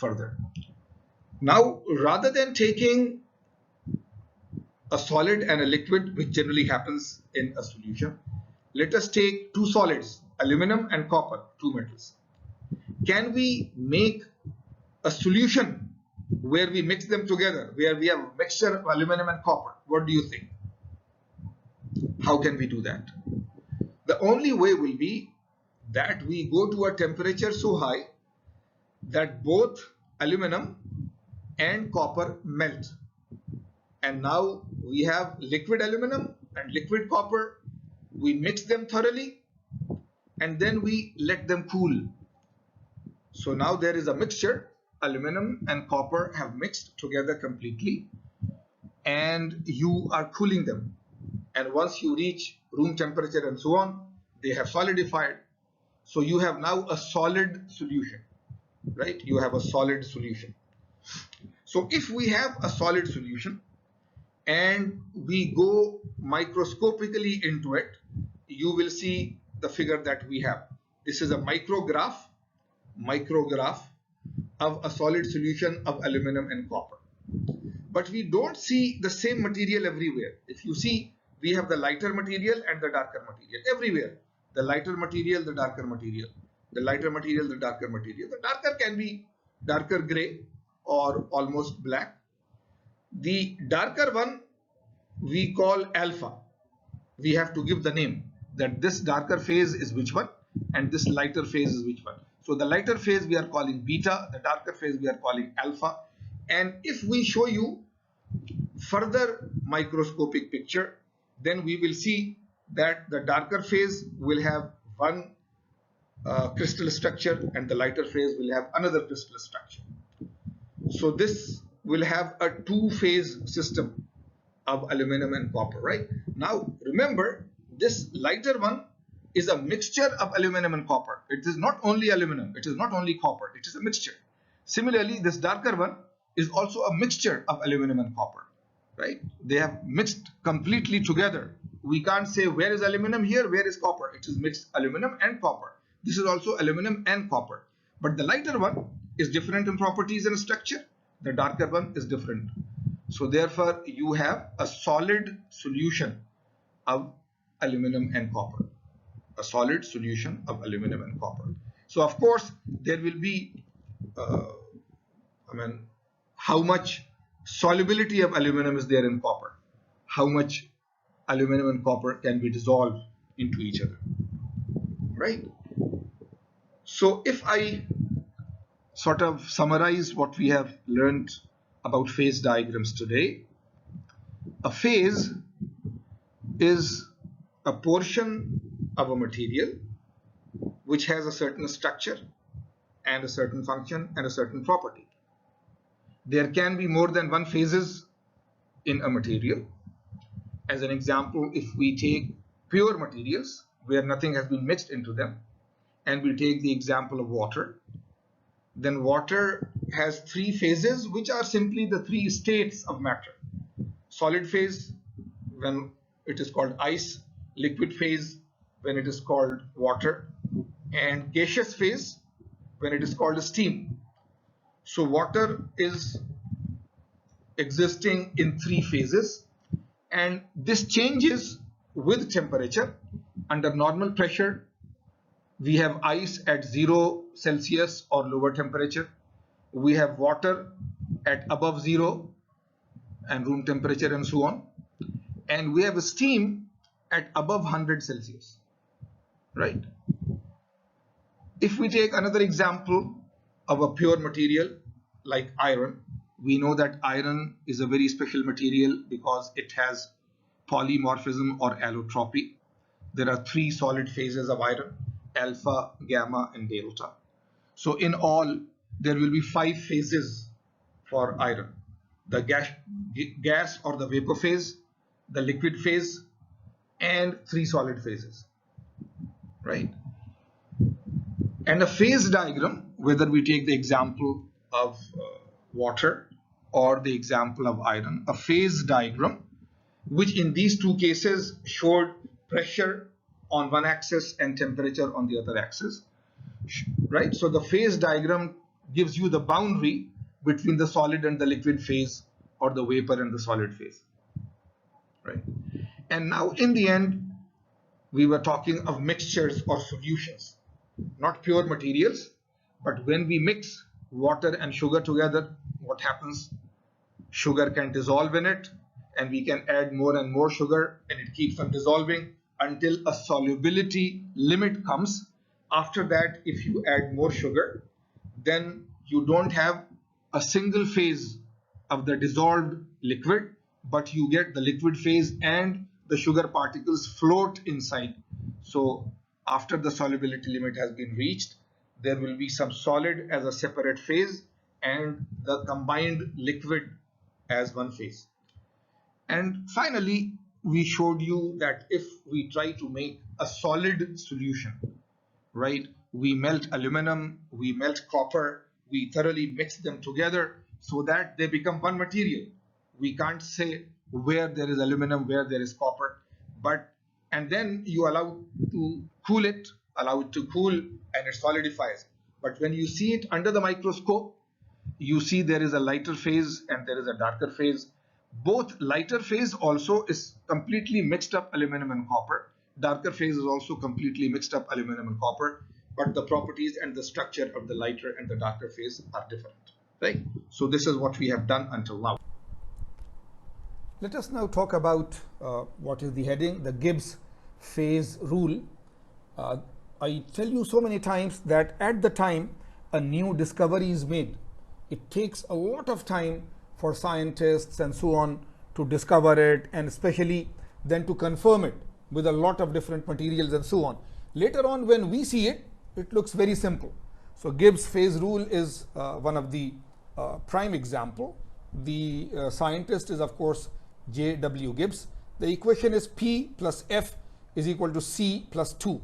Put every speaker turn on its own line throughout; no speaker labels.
further. Now, rather than taking a solid and a liquid, which generally happens in a solution, let us take two solids, aluminum and copper, two metals. Can we make a solution where we mix them together, where we have a mixture of aluminum and copper? What do you think? How can we do that? The only way will be that we go to a temperature so high that both aluminum and copper melt. And now we have liquid aluminum and liquid copper. We mix them thoroughly and then we let them cool. So now there is a mixture. Aluminum and copper have mixed together completely and you are cooling them. And once you reach room temperature and so on, they have solidified. So you have now a solid solution, right? You have a solid solution. So if we have a solid solution and we go microscopically into it, you will see the figure that we have. This is a micrograph of a solid solution of aluminum and copper. But we don't see the same material everywhere. If you see, we have the lighter material and the darker material everywhere. The lighter material, the darker material. The lighter material, the darker material. The darker can be darker gray or almost black. The darker one we call alpha. We have to give the name that this darker phase is which one and this lighter phase is which one. So the lighter phase we are calling beta, the darker phase we are calling alpha. And if we show you further microscopic picture, then we will see that the darker phase will have one crystal structure and the lighter phase will have another crystal structure. So this will have a two-phase system of aluminum and copper, right? Now remember, this lighter one is a mixture of aluminum and copper. It is not only aluminum, it is not only copper, it is a mixture. Similarly, this darker one is also a mixture of aluminum and copper, right? They have mixed completely together. We can't say where is aluminum here, where is copper. It is mixed aluminum and copper. This is also aluminum and copper. But the lighter one is different in properties and structure. The darker one is different. So therefore, you have a solid solution of aluminum and copper. A solid solution of aluminum and copper. So of course, there will be, how much solubility of aluminum is there in copper? How much aluminum and copper can be dissolved into each other, right? So if I sort of summarize what we have learned about phase diagrams today, a phase is a portion of a material which has a certain structure and a certain function and a certain property. There can be more than one phases in a material. As an example, if we take pure materials where nothing has been mixed into them, and we take the example of water, then water has three phases which are simply the three states of matter. Solid phase when it is called ice, liquid phase when it is called water, and gaseous phase when it is called steam. So water is existing in three phases, and this changes with temperature. Under normal pressure, we have ice at 0 Celsius or lower temperature. We have water at above 0 and room temperature and so on. And we have a steam at above 100 Celsius, right? If we take another example of a pure material like iron, we know that iron is a very special material because it has polymorphism or allotropy. There are three solid phases of iron: alpha, gamma, and delta. So in all, there will be 5 phases for iron: the gas or the vapor phase, the liquid phase, and 3 solid phases, right? And a phase diagram, whether we take the example of water or the example of iron, a phase diagram, which in these two cases showed pressure on one axis and temperature on the other axis, right? So the phase diagram gives you the boundary between the solid and the liquid phase, or the vapor and the solid phase, right? And now in the end, we were talking of mixtures or solutions, not pure materials. But when we mix water and sugar together, what happens? Sugar can dissolve in it, and we can add more and more sugar, and it keeps on dissolving until a solubility limit comes. After that, if you add more sugar, then you don't have a single phase of the dissolved liquid, but you get the liquid phase and the sugar particles float inside. So after the solubility limit has been reached, there will be some solid as a separate phase and the combined liquid as one phase. And finally, we showed you that if we try to make a solid solution, right, we melt aluminum, we melt copper, we thoroughly mix them together so that they become one material. We can't say where there is aluminum, where there is copper, and then you allow to cool it, allow it to cool, and it solidifies. But when you see it under the microscope, you see there is a lighter phase and there is a darker phase. Both lighter phase also is completely mixed up aluminum and copper. Darker phase is also completely mixed up aluminum and copper, but the properties and the structure of the lighter and the darker phase are different, right? So this is what we have done until now.
Let us now talk about what is the heading, the Gibbs phase rule. I tell you so many times that at the time a new discovery is made, it takes a lot of time for scientists and so on to discover it, and especially then to confirm it with a lot of different materials and so on. Later on, when we see it, it looks very simple. So Gibbs phase rule is one of the prime example. The scientist is of course J.W. Gibbs. The equation is P plus F is equal to C plus 2.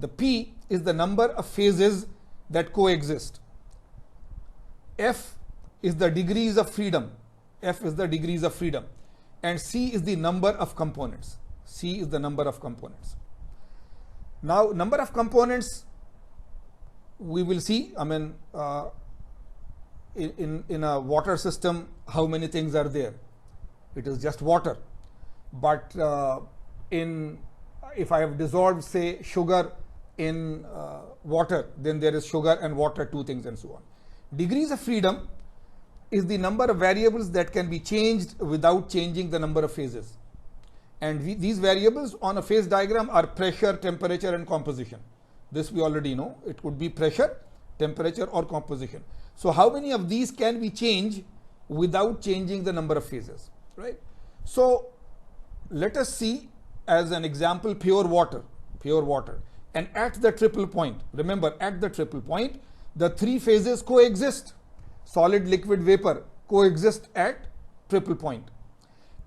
The P is the number of phases that coexist. F is the degrees of freedom. F is the degrees of freedom. And C is the number of components. C is the number of components. Now, number of components, we will see, I mean, in a water system, how many things are there? It is just water. But if I have dissolved, say, sugar in water, then there is sugar and water, two things and so on. Degrees of freedom is the number of variables that can be changed without changing the number of phases. And these variables on a phase diagram are pressure, temperature, and composition. This we already know. It could be pressure, temperature, or composition. So how many of these can we change without changing the number of phases, right? So let us see as an example pure water. And at the triple point, remember, at the triple point, the three phases coexist. Solid, liquid, vapor coexist at triple point.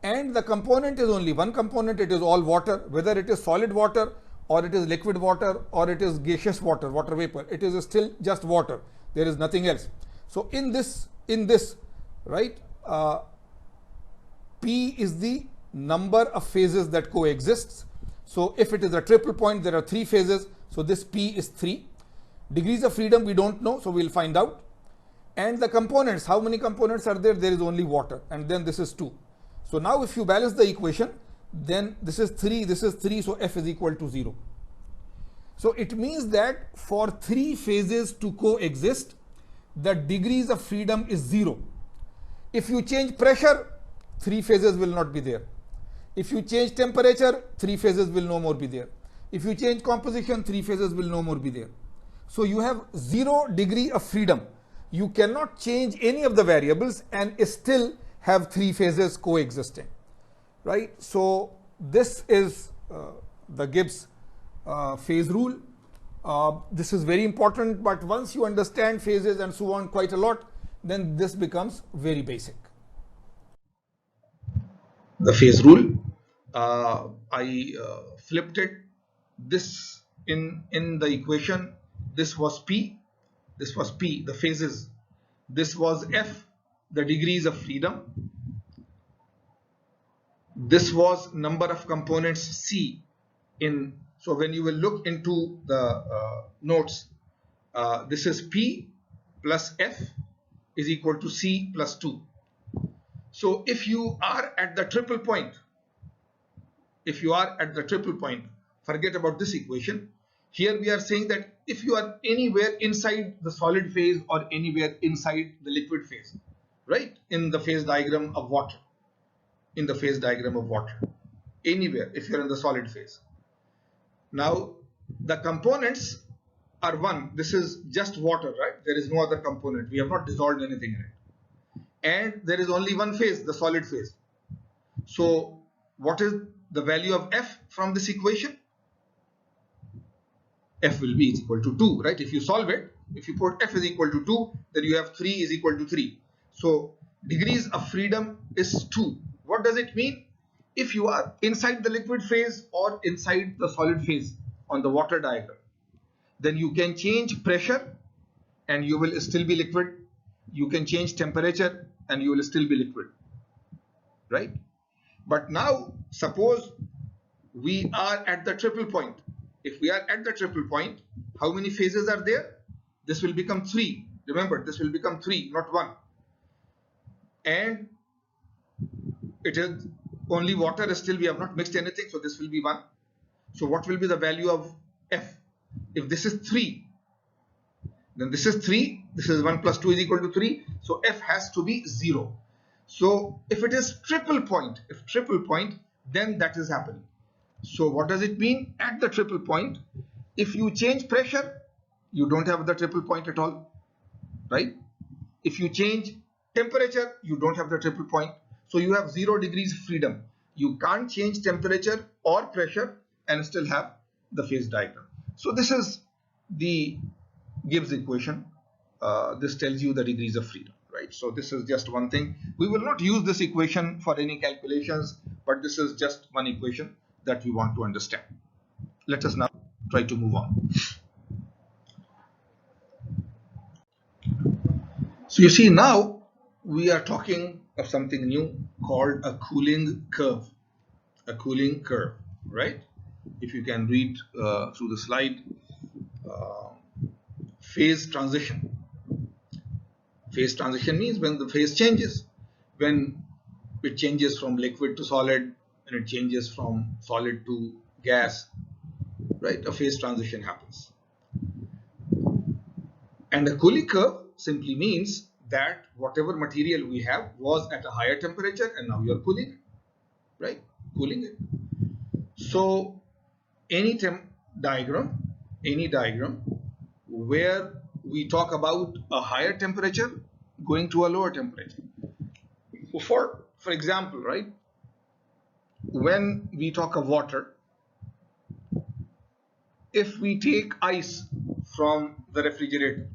And the component is only one component, it is all water, whether it is solid water or it is liquid water or it is gaseous water, water vapor, it is still just water. There is nothing else. So in this, right, P is the number of phases that coexists. So if it is a triple point, there are three phases. So this P is 3. Degrees of freedom we don't know, so we'll find out. And the components, how many components are there? There is only water, and then this is 2. So now if you balance the equation, then this is 3, this is 3, so F is equal to 0. So it means that for three phases to coexist, the degrees of freedom is 0. If you change pressure, three phases will not be there. If you change temperature, three phases will no more be there. If you change composition, three phases will no more be there. So you have 0 degree of freedom. You cannot change any of the variables and still have three phases coexisting, right? So this is the Gibbs phase rule. This is very important, but once you understand phases and so on quite a lot, then this becomes very basic.
The phase rule, I flipped it. This in the equation, this was P, the phases. This was F, the degrees of freedom. This was number of components C. So when you will look into the notes, this is P, plus F is equal to C plus 2. So if you are at the triple point, forget about this equation. Here we are saying that if you are anywhere inside the solid phase or anywhere inside the liquid phase, right, in the phase diagram of water, anywhere if you're in the solid phase. Now the components are one. This is just water, right? There is no other component. We have not dissolved anything in it. And there is only one phase, the solid phase. So what is the value of F from this equation? F will be equal to 2, right? If you solve it, if you put F is equal to 2, then you have 3 is equal to 3. So degrees of freedom is 2. What does it mean? If you are inside the liquid phase or inside the solid phase on the water diagram, then you can change pressure and you will still be liquid. You can change temperature and you will still be liquid, right? But now suppose we are at the triple point. If we are at the triple point, how many phases are there? This will become 3. Remember, this will become 3, not 1. And it is only water, still we have not mixed anything, so this will be 1. So what will be the value of F? If this is 3, then this is 3, this is 1 plus 2 is equal to 3, so F has to be 0. So if it is triple point, then that is happening. So what does it mean? At the triple point, if you change pressure, you don't have the triple point at all, right? If you change temperature, you don't have the triple point. So you have 0 degrees freedom. You can't change temperature or pressure and still have the phase diagram. So this is the Gibbs equation. This tells you the degrees of freedom, right? So this is just one thing. We will not use this equation for any calculations, but this is just one equation that we want to understand. Let us now try to move on. So you see, now we are talking of something new called a cooling curve. A cooling curve, right? If you can read through the slide, phase transition. Phase transition means when the phase changes, when it changes from liquid to solid, and it changes from solid to gas, right? A phase transition happens. And a cooling curve simply means that whatever material we have was at a higher temperature and now you are cooling it, right? Cooling it. So any diagram where we talk about a higher temperature going to a lower temperature. For example, right? When we talk of water, if we take ice from the refrigerator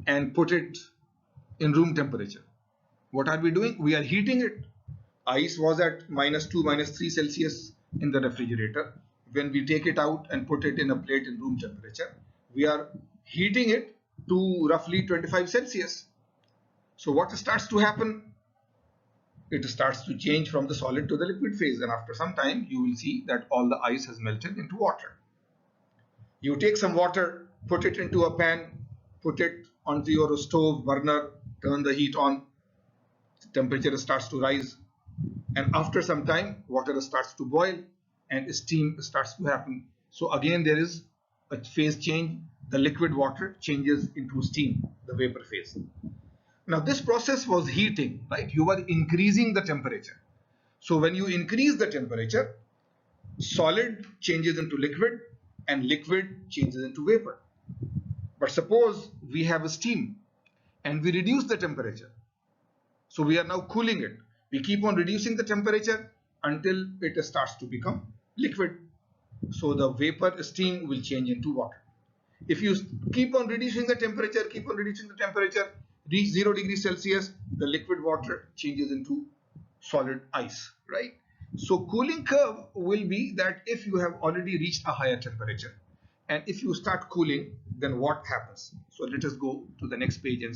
and put it in room temperature, what are we doing? We are heating it. Ice was at -2, -3 Celsius in the refrigerator. When we take it out and put it in a plate in room temperature, we are heating it to roughly 25 Celsius. So what starts to happen? It starts to change from the solid to the liquid phase, and after some time you will see that all the ice has melted into water. You take some water, put it into a pan, put it onto your stove burner, turn the heat on, the temperature starts to rise, and after some time water starts to boil and steam starts to happen. So again there is a phase change. The liquid water changes into steam, the vapor phase. Now this process was heating, right? You were increasing the temperature. So when you increase the temperature, solid changes into liquid and liquid changes into vapor. But suppose we have a steam and we reduce the temperature. So we are now cooling it. We keep on reducing the temperature until it starts to become liquid. So the vapor steam will change into water. If you keep on reducing the temperature, reach 0 degrees Celsius, the liquid water changes into solid ice, right? So cooling curve will be that if you have already reached a higher temperature and if you start cooling, then what happens? So let us go to the next page and